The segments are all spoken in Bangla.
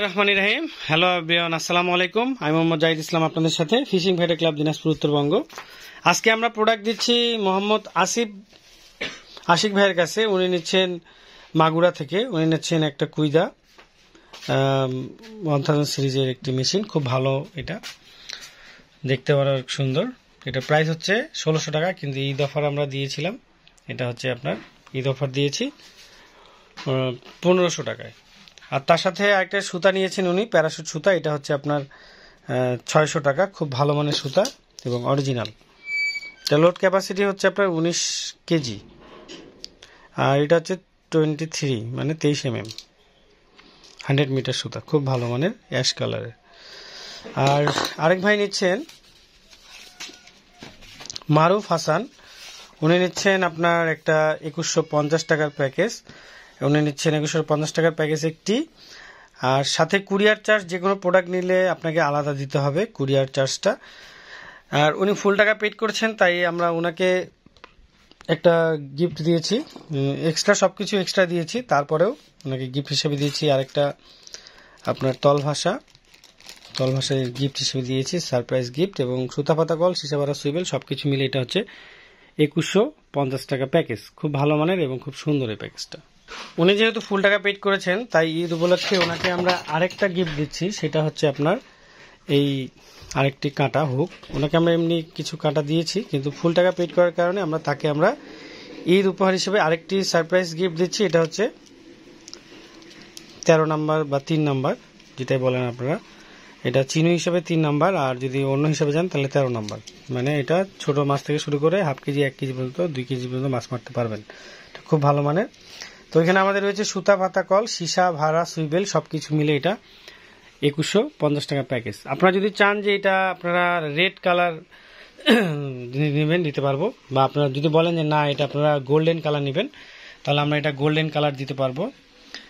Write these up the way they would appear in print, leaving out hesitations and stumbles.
রহমান রাহিম। হ্যালো এভরিওয়ান, আসসালামু আলাইকুম। আমি মোহাম্মদ জাহিদ ইসলাম, আপনাদের সাথে ফিশিং ভাইডার ক্লাব দিনাজপুর উত্তরবঙ্গ। আজকে আমরা প্রোডাক্ট দিচ্ছি মোহাম্মদ আশিক ভাইয়ের কাছে। উনি নিচ্ছেন মাগুরা থেকে। উনি নিচ্ছেন একটা কুইদা 1000 সিরিজের একটি মেশিন, খুব ভালো। এটা দেখতে পারো সুন্দর। এটা প্রাইস হচ্ছে 1600 টাকা, কিন্তু ঈদ অফার আমরা দিয়েছিলাম। এটা হচ্ছে আপনার ঈদ অফার দিয়েছি 1500 টাকায়। আর তার সাথে একটা সুতা নিয়েছেন উনি, প্যারাশুট সুতা। এটা হচ্ছে আপনার 600 টাকা, খুব ভালো মানের সুতা এবং অরিজিনাল। এটা লোড ক্যাপাসিটি হচ্ছে আপনার 19 কেজি, আর এটা হচ্ছে 23 মানে 23 mm 100 মিটার সুতা, খুব ভালো মানের অ্যাশ কালারের। আর আরেক ভাই নিচ্ছেন মারুফ হাসান। উনি নিচ্ছেন আপনার একটা 2150 টাকার প্যাকেজ। উনি নিচ্ছেন 2150 টাকার প্যাকেজ একটি, আর সাথে কুরিয়ার চার্জ। যে কোনো প্রোডাক্ট নিলে আপনাকে আলাদা দিতে হবে কুরিয়ার চার্জটা। আর উনি ফুল টাকা পেড করেছেন, তাই আমরা ওনাকে একটা গিফট দিয়েছি, এক্সট্রা সবকিছু এক্সট্রা দিয়েছি। তারপরেও ওনাকে গিফট হিসেবে দিয়েছি আরেকটা আপনার তলভাষায় গিফট হিসেবে দিয়েছি, সারপ্রাইজ গিফট। এবং সুতাপাতা কল, সিসাবারা সুইবেল সবকিছু মিলে এটা হচ্ছে 2150 টাকা প্যাকেজ, খুব ভালো মানের এবং খুব সুন্দর এই প্যাকেজটা। উনি যেহেতু ফুল টাকা পেড করেছেন, তাই ঈদ উপলক্ষে ওনাকে আমরা আরেকটা গিফট দিচ্ছি। সেটা হচ্ছে আপনার এই আরেকটি কাঁটা হুক। ওনাকে আমরা এমনি কিছু কাঁটা দিয়েছি, কিন্তু ফুল টাকা পেড করার কারণে তাকে আমরা ঈদ উপহার হিসেবে আরেকটি সারপ্রাইজ গিফট দিচ্ছি। এটা হচ্ছে 13 নাম্বার বা 3 নাম্বার, যেটাই বলেন আপনারা। এটা চিনু হিসেবে 3 নাম্বার, আর যদি অন্য হিসেবে যান তাহলে 13 নাম্বার। মানে এটা ছোট মাছ থেকে শুরু করে হাফ কেজি, 1 কেজি পর্যন্ত, 2 কেজি পর্যন্ত মাছ মারতে পারবেন। খুব ভালো মানের। তো এখানে আমাদের রয়েছে সুতা পাতা কল, সীসা ভাড়া সুইবেল সবকিছু মিলে এটা 2150 টাকা প্যাকেজ। আপনারা যদি চান যে এটা আপনারা রেড কালার নেবেন, দিতে পারবো। বা আপনারা যদি বলেন যে না, এটা আপনারা গোল্ডেন কালার নেবেন, তাহলে আমরা এটা গোল্ডেন কালার দিতে পারবো।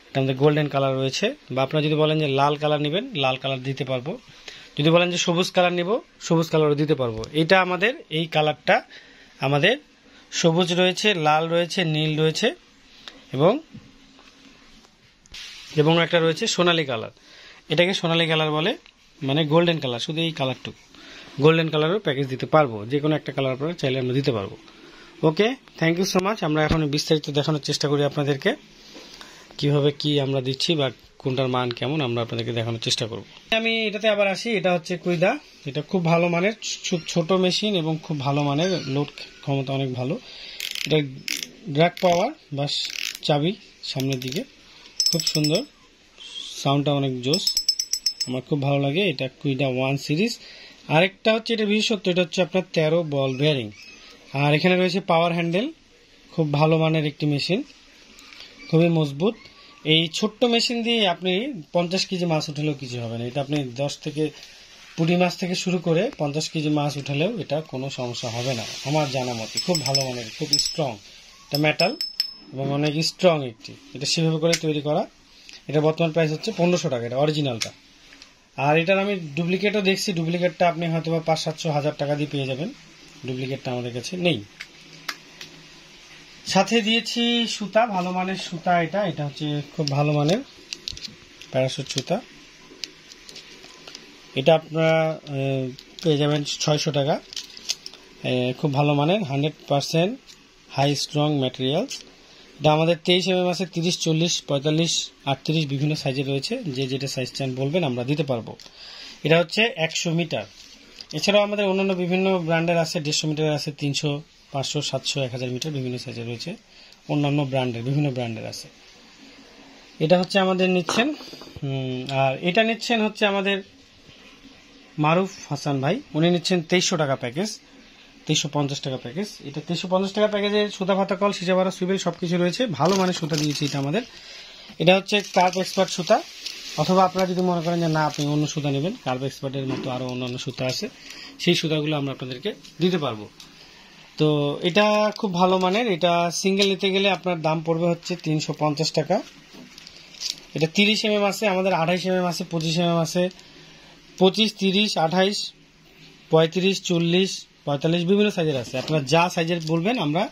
এটা আমাদের গোল্ডেন কালার রয়েছে। বা আপনারা যদি বলেন যে লাল কালার নেবেন, লাল কালার দিতে পারবো। যদি বলেন যে সবুজ কালার নিব, সবুজ কালারও দিতে পারবো। এটা আমাদের এই কালারটা আমাদের সবুজ রয়েছে, লাল রয়েছে, নীল রয়েছে এবং একটা রয়েছে সোনালী কালার। এটাকে সোনালী কালার বলে, মানে গোল্ডেন কালার। শুধু এই কালারটুকু গোল্ডেন কালারের প্যাকেজ দিতে পারবো। যে কোনো একটা কালার আপনারা চাইলে আমরা দিতে পারবো। ওকে, থ্যাংক ইউ সো মাচ। আমরা এখন বিস্তারিত দেখানোর চেষ্টা করি আপনাদেরকে, কিভাবে কি আমরা দিচ্ছি বা কোনটার মান কেমন আমরা আপনাদেরকে দেখানোর চেষ্টা করব। আমি এটাতে আবার আসি। এটা হচ্ছে কুইদা। এটা খুব ভালো মানের, ছোট মেশিন এবং খুব ভালো মানের, লোড ক্ষমতা অনেক ভালো। এটা ড্র্যাগ পাওয়ার বা চাবি সামনের দিকে, খুব সুন্দর, সাউন্ডটা অনেক জোস, আমার খুব ভালো লাগে। এটা কুইদা 1 সিরিজ। আরেকটা হচ্ছে এটা বিশেষত্ব, এটা হচ্ছে আপনার 13 বল বেয়ারিং। আর এখানে রয়েছে পাওয়ার হ্যান্ডেল, খুব ভালো মানের একটি মেশিন, খুবই মজবুত। এই ছোট্ট মেশিন দিয়ে আপনি 50 কেজি মাছ উঠালেও কিছু হবে না। এটা আপনি 10 থেকে পুঁটি মাছ থেকে শুরু করে 50 কেজি মাছ উঠালেও এটা কোনো সমস্যা হবে না আমার জানা মতে। খুব ভালো মানের, খুব স্ট্রং। এটা মেটাল এবং অনেক স্ট্রং একটি। এটা সেভাবে করে তৈরি করা। এটা বর্তমান প্রাইস হচ্ছে 1500 টাকা, এটা অরিজিনালটা। আর এটার আমি ডুপ্লিকেটও দেখছি। ডুপ্লিকেটটা আপনি হয়তো বা 500-700 টাকা দিয়ে পেয়ে যাবেন। ডুপ্লিকেটটা আমাদের কাছে নেই। সাথে দিয়েছি সুতা, ভালো মানের সুতা। এটা হচ্ছে খুব ভালো মানের প্যারাশুট সুতা। এটা আপনারা পেয়ে যাবেন 600 টাকা। খুব ভালো মানের 100% হাই স্ট্রং ম্যাটেরিয়ালস। এটা আমাদের 23 mm আছে, 30, 40, 45, 38 বিভিন্ন সাইজে রয়েছে। যে যেটা সাইজ চান বলবেন, আমরা দিতে পারবো। এটা হচ্ছে 100 মিটার। এছাড়াও আমাদের অন্যান্য বিভিন্ন ব্র্যান্ডের আছে, 150 মিটার আছে, 300, 500, 700, 1000 মিটার বিভিন্ন সাইজে রয়েছে। অন্যান্য ব্র্যান্ডের, বিভিন্ন ব্র্যান্ডের আছে। এটা হচ্ছে আমাদের নিচ্ছেন। আর এটা নিচ্ছেন হচ্ছে আমাদের মারুফ হাসান ভাই। উনি নিচ্ছেন 2300 টাকা প্যাকেজ, 2350 টাকা প্যাকেজ। এটা 2350 টাকা প্যাকেজে সুতা ভাতা কল, সিজাবারা সুইবেল সবকিছু রয়েছে। ভালো মানের সুতা দিয়েছি এটা আমাদের। এটা হচ্ছে কার্ভ এক্সপার্ট সুতা। অথবা আপনারা যদি মনে করেন যে না, আপনি অন্য সুতা নেবেন, কার্ভ এক্সপার্টের মতো আরো অন্যান্য সুতা আছে, সেই সুতাগুলো আমরা আপনাদেরকে দিতে পারবো। তো এটা খুব ভালো মানের। এটা সিঙ্গেল নিতে গেলে আপনার দাম পড়বে হচ্ছে 350 টাকা। এটা 30 mm আছে, আমাদের 28 mm আছে, 25 mm আছে, 25, 30, 28, 35, 40, 45 বিভিন্ন সাইজের আছে। আপনারা যা সাইজের বলবেন, আমরা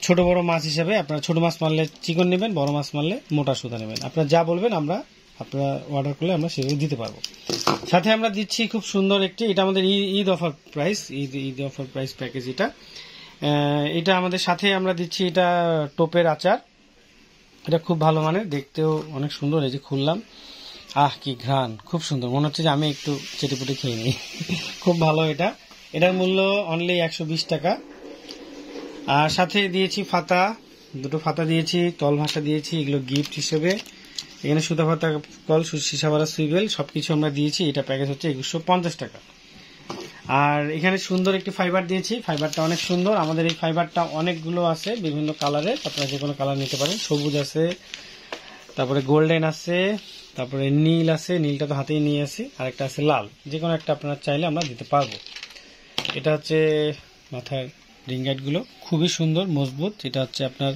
ছোট বড় মাছ হিসাবে, আপনারা ছোট মাছ মারলে চিকন নেবেন, বড় মাছ মারলে মোটা সুতা নেবেন। আপনারা যা বলবেন আমরা আপনারা অর্ডার করলে আমরা সেগুলো দিতে পারবো। সাথে আমরা দিচ্ছি খুব সুন্দর একটি, এটা আমাদের Eid offer price, Eid offer price package এটা। এটা আমাদের সাথে আমরা দিচ্ছি এটা টোপের আচার। এটা খুব ভালো মানের, দেখতেও অনেক সুন্দর। এই যে খুললাম, কি ঘ্রাণ, খুব সুন্দর, মনে হচ্ছে যে আমি একটু চেটেপুটে খেয়ে নিই। খুব ভালো এটা। এটার মূল্য অনলি 120 টাকা। আর সাথে দিয়েছি ফাতা, দুটো ফাতা দিয়েছি, তল ভাষা দিয়েছি, এগুলো গিফট হিসেবে। এখানে সুতা ফাতা, কল, সীসাবারা, সুইবেল সবকিছু আমরা দিয়েছি। এটা প্যাকেজ হচ্ছে 2150 টাকা। আর এখানে সুন্দর একটি ফাইবার দিয়েছি, ফাইবারটা অনেক সুন্দর। আমাদের এই ফাইবারটা অনেকগুলো আছে বিভিন্ন কালারের, আপনারা যে কোনো কালার নিতে পারেন। সবুজ আছে, তারপরে গোল্ডেন আছে, তারপরে নীল আছে, নীলটা তো হাতেই নিয়ে আসি, আর একটা আছে লাল। যে কোনো একটা আপনারা চাইলে আমরা দিতে পারবো। এটা হচ্ছে মাথার রিংগাইটগুলো, খুবই সুন্দর মজবুত। এটা হচ্ছে আপনার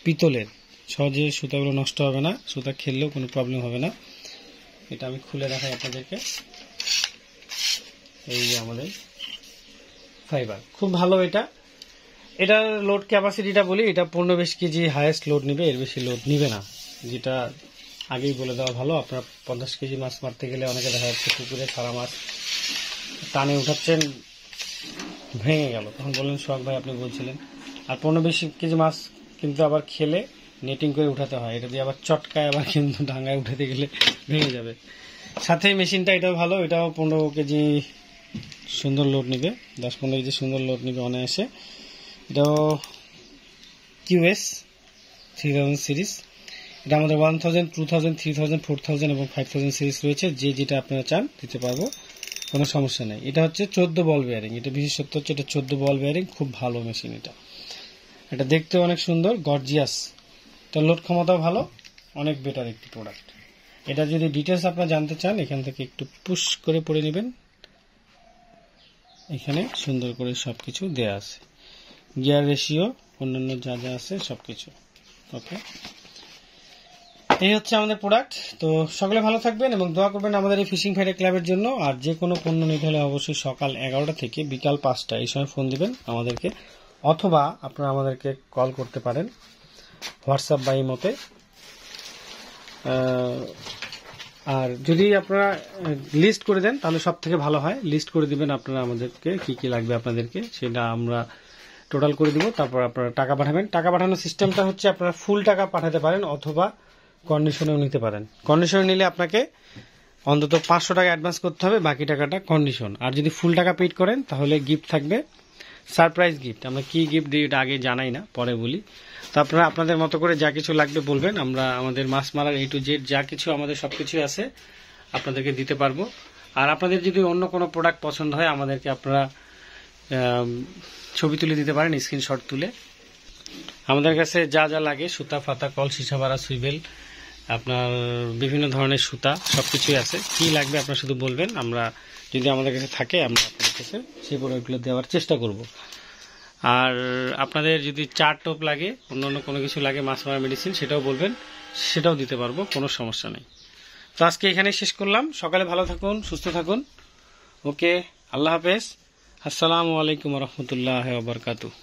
পিতলের, সহজে সুতাগুলো নষ্ট হবে না, সুতা খেললেও কোনো প্রবলেম হবে না। এটা আমি খুলে দেখাই আপনাদেরকে। এই যে আমাদের ফাইবার, খুব ভালো এটা। এটার লোড ক্যাপাসিটিটা বলি, এটা 15-20 কেজি হাইয়েস্ট লোড নিবে, এর বেশি লোড নিবে না, যেটা আগেই বলে দেওয়া ভালো। আপনার 50 কেজি মাছ মারতে গেলে অনেকে দেখা যাচ্ছে পুকুরে সারা মাছ টানে উঠাচ্ছেন, ভেঙে গেল, তখন বললেন সোহাগ ভাই আপনি বলছিলেন। আর 15-20 কেজি মাছ কিন্তু আবার খেলে নেটিং করে উঠাতে হয়, এটা দিয়ে আবার চটকায় আবার কিন্তু ডাঙ্গায় উঠাতে গেলে ভেঙে যাবে। সাথে মেশিনটা এটাও ভালো, এটাও 15 কেজি সুন্দর লোড নিবে, 10-15 কেজি সুন্দর লোড নিবে অনায়াসে। এটাও QS 3000 সিরিজ। এটা আমাদের 1000, 2000, 3000, 4000 এবং 5000 সিরিজ রয়েছে। যে যেটা আপনারা চান দিতে পারবো, কোনো সমস্যা নেই। এটা হচ্ছে 14 বল বেয়ারিং, এটা বিশেষত্ব হচ্ছে এটা 14 বল বেয়ারিং, খুব ভালো মেশিন এটা। এটা দেখতে অনেক সুন্দর, গর্জিয়াস। তার লোড ক্ষমতাও ভালো, অনেক বেটার একটি প্রোডাক্ট। এটা যদি ডিটেলস আপনারা জানতে চান, এখান থেকে একটু পুশ করে পড়ে নেবেন। এখানে সুন্দর করে সবকিছু দেয়া আছে, গিয়ার রেশিও, অন্যান্য যা যা আছে সবকিছু। ওকে, এই হচ্ছে আমাদের প্রোডাক্ট। তো সকলে ভালো থাকবেন এবং দোয়া করবেন আমাদের এই ফিশিং ফ্রাইডে ক্লাবের জন্য। আর যে কোনো পণ্য নিতে হলে অবশ্যই সকাল 11টা থেকে বিকাল 5টা এই সময় ফোন দিবেন আমাদেরকে, অথবা আপনারা আমাদেরকে কল করতে পারেন হোয়াটসঅ্যাপ বা ইমোতে। আর যদি আপনারা লিস্ট করে দেন তাহলে সব থেকে ভালো হয়। লিস্ট করে দিবেন আপনারা আমাদেরকে কি কি লাগবে আপনাদেরকে, সেটা আমরা টোটাল করে দিব। তারপর আপনারা টাকা পাঠাবেন। টাকা পাঠানোর সিস্টেমটা হচ্ছে আপনারা ফুল টাকা পাঠাতে পারেন অথবা কন্ডিশনেও নিতে পারেন। কন্ডিশনে নিলে আপনাকে অন্তত 500 টাকা অ্যাডভান্স করতে হবে, বাকি টাকাটা কন্ডিশন। আর যদি ফুল টাকা পেড করেন তাহলে গিফট থাকবে, সারপ্রাইজ গিফট। আমরা কি গিফট দিই এটা আগে জানাই না, পরে বলি। তো আপনারা আপনাদের মতো করে যা কিছু লাগবে বলবেন, আমরা আমাদের মাছ মারার A to Z যা কিছু আমাদের সবকিছুই আছে আপনাদেরকে দিতে পারবো। আর আপনাদের যদি অন্য কোনো প্রোডাক্ট পছন্দ হয় আমাদেরকে আপনারা ছবি তুলে দিতে পারেন, স্ক্রিনশট তুলে। আমাদের কাছে যা যা লাগে, সুতা, ফাতা, কল, সীসাবারা, সুইবেল, আপনার বিভিন্ন ধরনের সুতা সবকিছুই আছে। কি লাগবে আপনারা শুধু বলবেন, আমরা যদি আমাদের কাছে থাকে আমরা আপনাদের কাছে সেই প্রোডাক্টগুলো দেওয়ার চেষ্টা করব। আর আপনাদের যদি চার টোপ লাগে, অন্য কোনো কিছু লাগে, মাছ মারা মেডিসিন, সেটাও বলবেন, সেটাও দিতে পারবো, কোনো সমস্যা নেই। তো আজকে এখানেই শেষ করলাম। সকালে ভালো থাকুন, সুস্থ থাকুন। ওকে, আল্লাহ হাফেজ, আসসালামু আলাইকুম রহমতুল্লাহ ওয়া বারাকাতুহু।